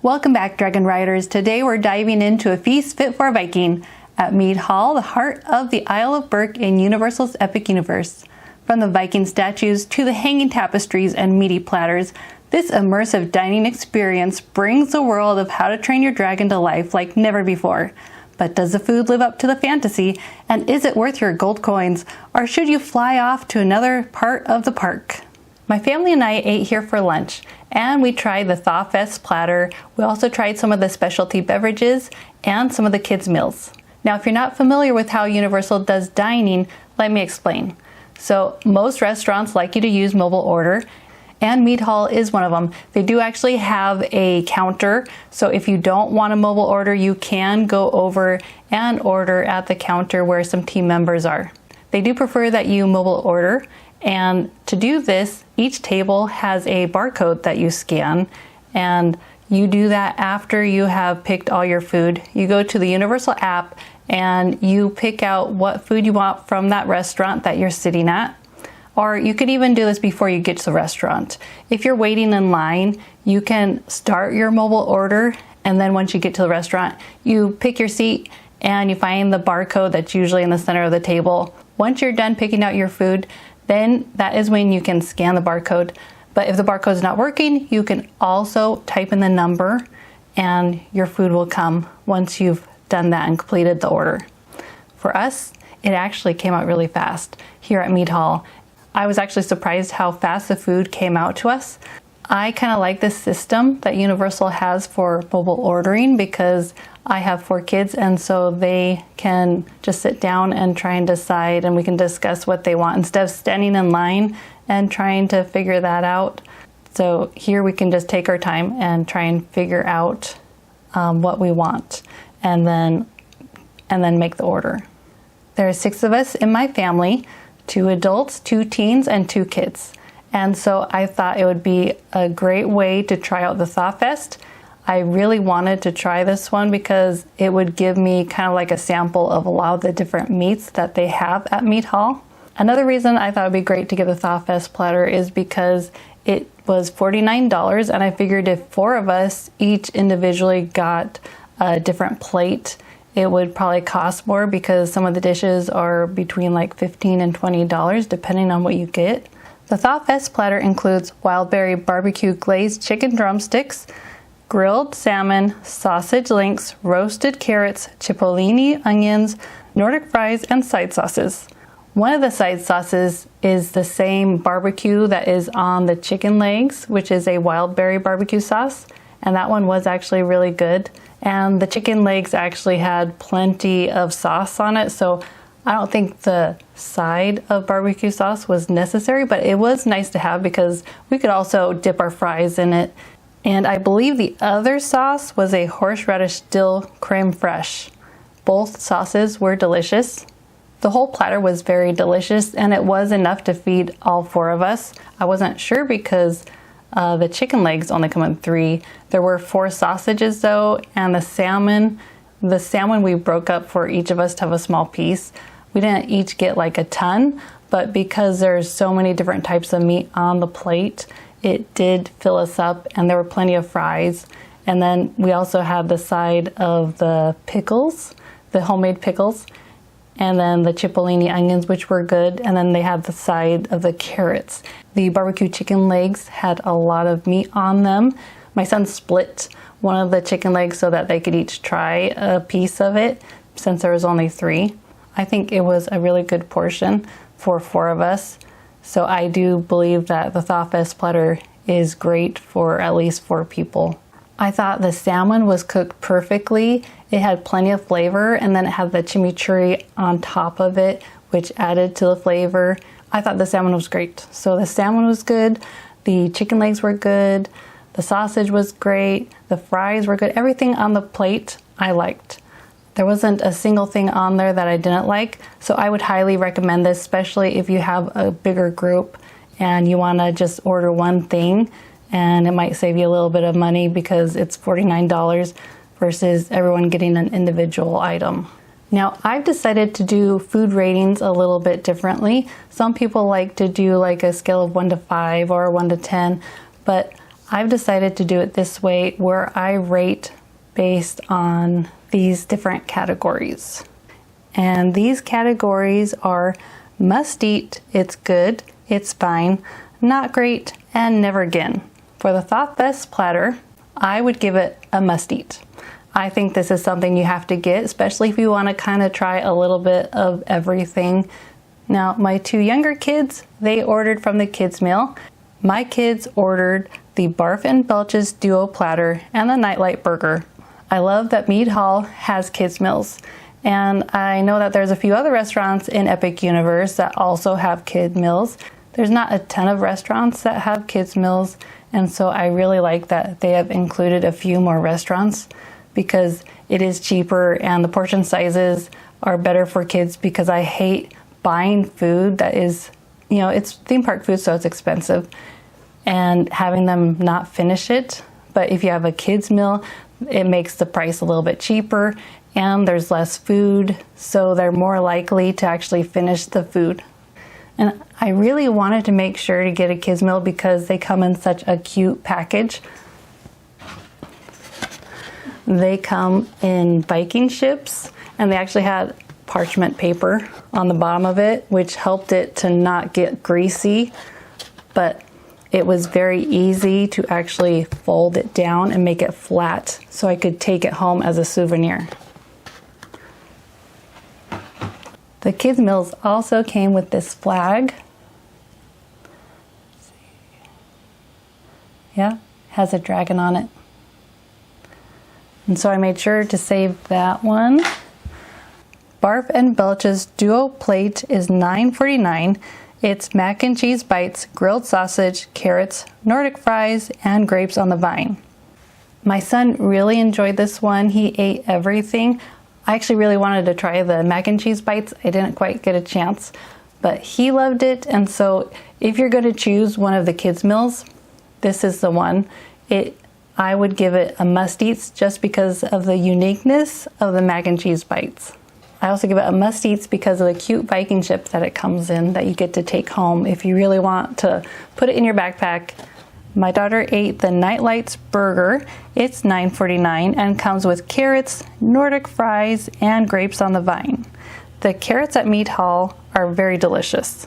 Welcome back, Dragon Riders. Today we're diving into a feast fit for a Viking at Mead Hall, the heart of the Isle of Berk in Universal's epic universe. From the Viking statues to the hanging tapestries and meaty platters, this immersive dining experience brings the world of How to Train Your Dragon to life like never before. But does the food live up to the fantasy, and is it worth your gold coins, or should you fly off to another part of the park? My family and I ate here for lunch, and we tried the Thaw Fest platter. We also tried some of the specialty beverages and some of the kids' meals. Now, if you're not familiar with how Universal does dining, let me explain. So most restaurants like you to use mobile order, and Mead Hall is one of them. They do actually have a counter, so if you don't want a mobile order, you can go over and order at the counter where some team members are. They do prefer that you mobile order, and to do this, each table has a barcode that you scan, and you do that after you have picked all your food. You go to the Universal app and you pick out what food you want from that restaurant that you're sitting at. Or you could even do this before you get to the restaurant. If you're waiting in line, you can start your mobile order, and then once you get to the restaurant, you pick your seat and you find the barcode that's usually in the center of the table. Once you're done picking out your food, then that is when you can scan the barcode. But if the barcode is not working, you can also type in the number and your food will come once you've done that and completed the order. For us, it actually came out really fast here at Mead Hall. I was actually surprised how fast the food came out to us. I kind of like this system that Universal has for mobile ordering because I have 4 kids, and so they can just sit down and try and decide, and we can discuss what they want instead of standing in line and trying to figure that out. So here we can just take our time and try and figure out what we want, and then make the order. There are 6 of us in my family, 2 adults, 2 teens, and 2 kids. And so I thought it would be a great way to try out the Thaw Fest. I really wanted to try this one because it would give me kind of like a sample of a lot of the different meats that they have at Mead Hall. Another reason I thought it would be great to get the Thaw Fest platter is because it was $49, and I figured if 4 of us each individually got a different plate, it would probably cost more because some of the dishes are between like $15 and $20 depending on what you get. The Thaw Fest platter includes wild berry barbecue glazed chicken drumsticks, grilled salmon, sausage links, roasted carrots, cipollini onions, Nordic fries, and side sauces. One of the side sauces is the same barbecue that is on the chicken legs, which is a wild berry barbecue sauce, and that one was actually really good. And the chicken legs actually had plenty of sauce on it, so I don't think the side of barbecue sauce was necessary, but it was nice to have because we could also dip our fries in it. And I believe the other sauce was a horseradish dill creme fraiche. Both sauces were delicious. The whole platter was very delicious, and it was enough to feed all 4 of us. I wasn't sure because the chicken legs only come in 3. There were 4 sausages though, and the salmon we broke up for each of us to have a small piece. We didn't each get like a ton, but because there's so many different types of meat on the plate, it did fill us up, and there were plenty of fries. And then we also had the side of the pickles, the homemade pickles, and then the cipollini onions, which were good, and then they had the side of the carrots. The barbecue chicken legs had a lot of meat on them. My son split one of the chicken legs so that they could each try a piece of it, since there was only 3. I think it was a really good portion for 4 of us, so I do believe that the Thaw Fest platter is great for at least 4 people. I thought the salmon was cooked perfectly. It had plenty of flavor, and then it had the chimichurri on top of it, which added to the flavor. I thought the salmon was great. So the salmon was good, the chicken legs were good, the sausage was great, the fries were good. Everything on the plate I liked. There wasn't a single thing on there that I didn't like, so I would highly recommend this, especially if you have a bigger group and you want to just order one thing, and it might save you a little bit of money because it's $49 versus everyone getting an individual item. Now, I've decided to do food ratings a little bit differently. Some people like to do like a scale of 1 to 5 or 1 to 10, but I've decided to do it this way where I rate based on these different categories. And these categories are must eat, it's good, it's fine, not great, and never again. For the Thought Fest platter, I would give it a must eat. I think this is something you have to get, especially if you want to kind of try a little bit of everything. Now, my two younger kids, they ordered from the kids meal. My kids ordered the Barf and Belch's Duo Platter and the Nightlight Burger. I love that Mead Hall has kids meals. And I know that there's a few other restaurants in Epic Universe that also have kid meals. There's not a ton of restaurants that have kids meals, and so I really like that they have included a few more restaurants because it is cheaper and the portion sizes are better for kids, because I hate buying food that is, it's theme park food, so it's expensive, and having them not finish it. But if you have a kids meal, it makes the price a little bit cheaper and there's less food, so they're more likely to actually finish the food. And I really wanted to make sure to get a kids meal because they come in such a cute package. They come in Viking ships, and they actually had parchment paper on the bottom of it, which helped it to not get greasy, but it was very easy to actually fold it down and make it flat so I could take it home as a souvenir. The kids' meals also came with this flag. Yeah, has a dragon on it. And so I made sure to save that one. Barf and Belch's Duo Plate is $9.49. It's mac and cheese bites, grilled sausage, carrots, Nordic fries, and grapes on the vine. My son really enjoyed this one. He ate everything. I actually really wanted to try the mac and cheese bites. I didn't quite get a chance, but he loved it. And so if you're going to choose one of the kids' meals, this is the one. I would give it a must-eats just because of the uniqueness of the mac and cheese bites. I also give it a must-eats because of the cute Viking ship that it comes in that you get to take home if you really want to put it in your backpack. My daughter ate the Nightlights burger. It's $9.49 and comes with carrots, Nordic fries, and grapes on the vine. The carrots at Mead Hall are very delicious.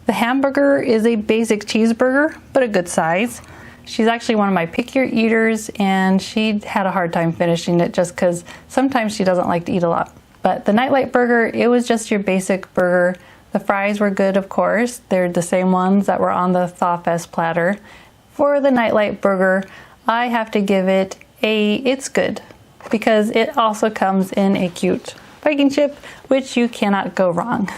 The hamburger is a basic cheeseburger, but a good size. She's actually one of my pickier eaters, and she had a hard time finishing it just because sometimes she doesn't like to eat a lot. But the Nightlight burger, it was just your basic burger. The fries were good, of course. They're the same ones that were on the Thaw Fest platter. For the Nightlight burger, I have to give it it's good, because it also comes in a cute Viking ship, which you cannot go wrong.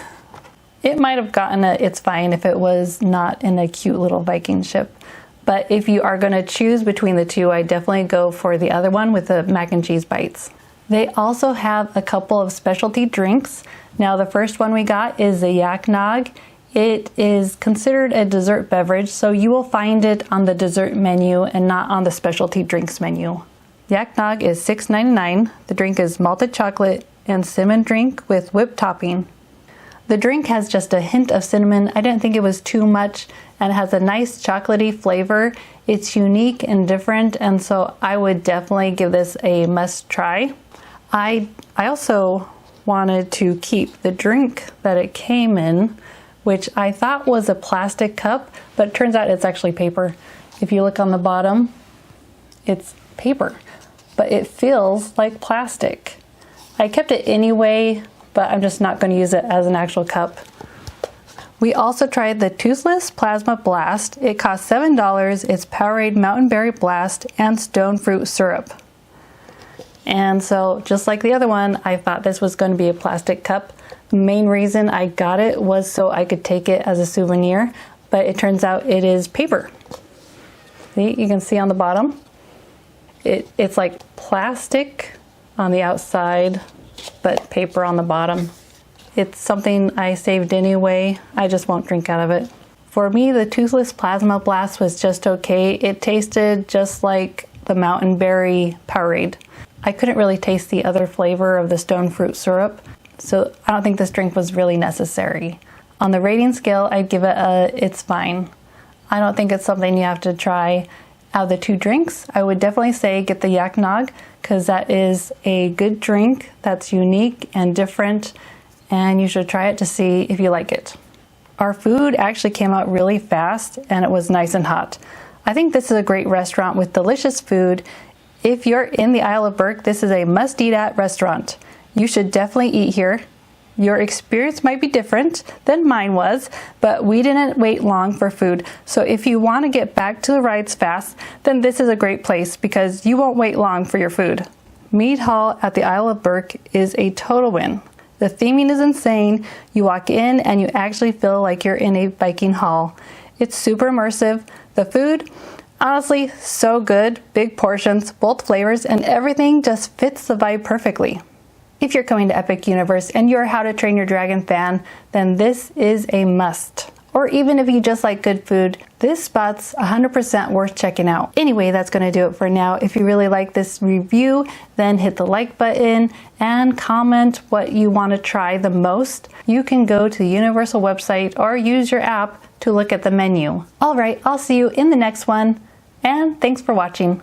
It might have gotten it's fine if it was not in a cute little Viking ship. But if you are going to choose between the two, I definitely go for the other one with the mac and cheese bites. They also have a couple of specialty drinks. Now, the first one we got is the Yak Nog. It is considered a dessert beverage, so you will find it on the dessert menu and not on the specialty drinks menu. Yak Nog is $6.99. The drink is malted chocolate and cinnamon drink with whipped topping. The drink has just a hint of cinnamon. I didn't think it was too much, and it has a nice chocolatey flavor. It's unique and different, and so I would definitely give this a must try. I also wanted to keep the drink that it came in, which I thought was a plastic cup, but it turns out it's actually paper. If you look on the bottom, it's paper, but it feels like plastic. I kept it anyway, but I'm just not going to use it as an actual cup. We also tried the Toothless Plasma Blast. It cost $7. It's Powerade Mountain Berry Blast and Stone Fruit Syrup. And so, just like the other one, I thought this was going to be a plastic cup. The main reason I got it was so I could take it as a souvenir, but it turns out it is paper. See, you can see on the bottom. It's like plastic on the outside, but paper on the bottom. It's something I saved anyway. I just won't drink out of it. For me, the Toothless Plasma Blast was just okay. It tasted just like the Mountain Berry Powerade. I couldn't really taste the other flavor of the stone fruit syrup, so I don't think this drink was really necessary. On the rating scale, I'd give it it's fine. I don't think it's something you have to try. Out of the two drinks, I would definitely say get the yak nog, because that is a good drink that's unique and different, and you should try it to see if you like it. Our food actually came out really fast and it was nice and hot. I think this is a great restaurant with delicious food. If you're in the Isle of Berk, this is a must-eat-at restaurant. You should definitely eat here. Your experience might be different than mine was, but we didn't wait long for food. So if you want to get back to the rides fast, then this is a great place because you won't wait long for your food. Mead Hall at the Isle of Berk is a total win. The theming is insane. You walk in and you actually feel like you're in a Viking hall. It's super immersive. The food, honestly, so good. Big portions, both flavors, and everything just fits the vibe perfectly. If you're coming to Epic Universe and you're a How to Train Your Dragon fan, then this is a must. Or even if you just like good food, this spot's 100% worth checking out. Anyway, that's going to do it for now. If you really like this review, then hit the like button and comment what you want to try the most. You can go to the Universal website or use your app to look at the menu. All right, I'll see you in the next one, and thanks for watching.